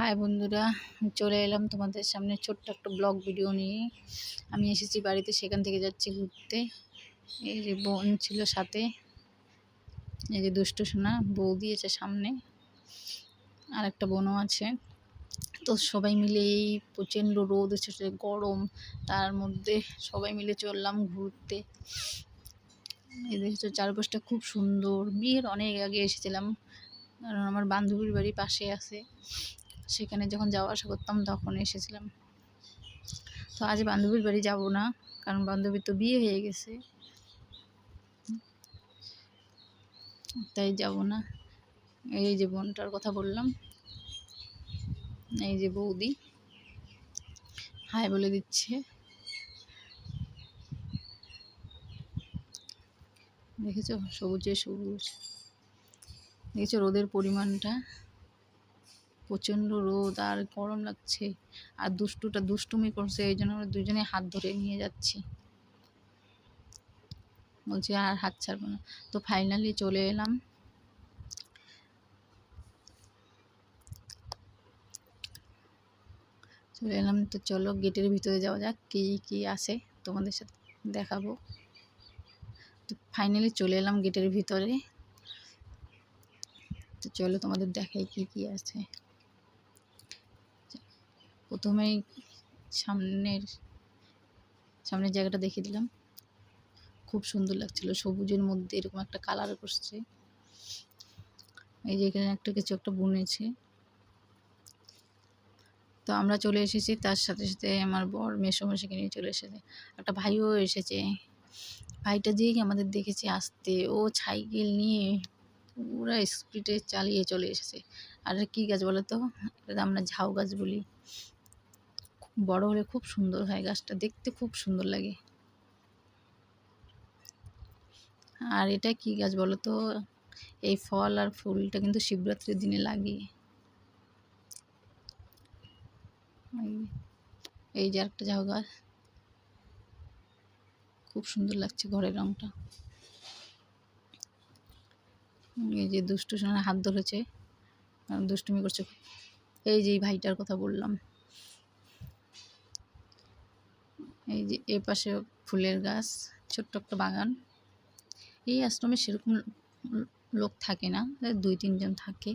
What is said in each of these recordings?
High বন্ধুরা, চলে এলাম তোমাদের সামনে ছোট্ট একটা ব্লগ ভিডিও নিয়ে। আমি এসেছি বাড়িতে, সেখান থেকে যাচ্ছি ঘুরতে। এই যে বোন ছিল সাথে, এই যে দুষ্টু সোনা বউ দিয়েছে সামনে, আর একটা বোনও আছে। তো সবাই মিলে এই প্রচণ্ড রোদ এসেছে, গরম, তার মধ্যে সবাই মিলে চললাম ঘুরতে। এই দেখছো চারপাশটা খুব সুন্দর। বিয়ের অনেক আগে এসেছিলাম, কারণ আমার বান্ধবীর বাড়ি পাশে আছে, সেখানে যখন যাওয়া আসা করতাম তখন এসেছিলাম। তো আজ বান্ধবীর বাড়ি যাব না, কারণ বান্ধবীর তো বিয়ে হয়ে গেছে, তাই যাব না। এই যে বোনটার কথা বললাম, এই যে বৌদি হাই বলে দিচ্ছে। দেখেছো সবুজে সবুজ, দেখেছো রোদের পরিমাণটা, প্রচণ্ড রোদ আর গরম লাগছে। আর দুষ্টুটা দুষ্টুমি করছে, এই জন্য আমরা দুজনে হাত ধরে নিয়ে যাচ্ছি, বলছি আর হাত ছাড়বো না। তো ফাইনালি চলে এলাম। তো চলো গেটের ভিতরে যাওয়া যাক, কি কি আছে তোমাদের সাথে দেখাবো। তো ফাইনালি চলে এলাম গেটের ভিতরে। তো চলো তোমাদের দেখাই কি কি আছে। প্রথমেই সামনের জায়গাটা দেখিয়ে দিলাম, খুব সুন্দর লাগছিল, সবুজের মধ্যে এরকম একটা কালার করছে। এই যে এখানে একটা কিছু একটা বুনেছে। তো আমরা চলে এসেছি, তার সাথে সাথে আমার বর মেসোমশাইকে নিয়ে চলে এসেছে, একটা ভাইও এসেছে। ভাইটা যেই আমাদের দেখেছে আসতে, ও সাইকেল নিয়ে পুরো স্পিডে চালিয়ে চলে এসেছে। আর কি গাছ বলো তো, এটা আমরা ঝাউ গাছ বলি। বড় হলে খুব সুন্দর হয়, গাছটা দেখতে খুব সুন্দর লাগে। আর এটা কি গাছ বলো তো, এই ফল আর ফুলটা কিন্তু শিবরাত্রির দিনে লাগে। এই যে একটা ঝাউ গাছ, খুব সুন্দর লাগছে ঘরের রংটা। এই যে দুষ্টু সোনা হাত ধরেছে, দুষ্টুমি করছে। এই যে ভাইটার কথা বললাম, এই যে এ পাশে ফুলের গাছ, ছোট্ট একটা বাগান। এই আশ্রমে সেরকম লোক থাকে না, 2-3 জন থাকে।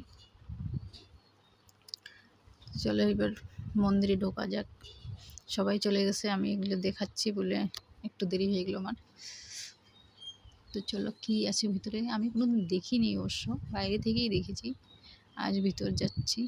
চলো এবার মন্দিরে ঢোকা যাক। সবাই চলে গেছে, আমি এগুলো দেখাচ্ছি বলে একটু দেরি হয়ে গেল আমার। তো চলো কি আছে ভিতরে, আমি কোনোদিন দেখিনি অবশ্য, বাইরে থেকেই দেখেছি, আজ ভিতর যাচ্ছি।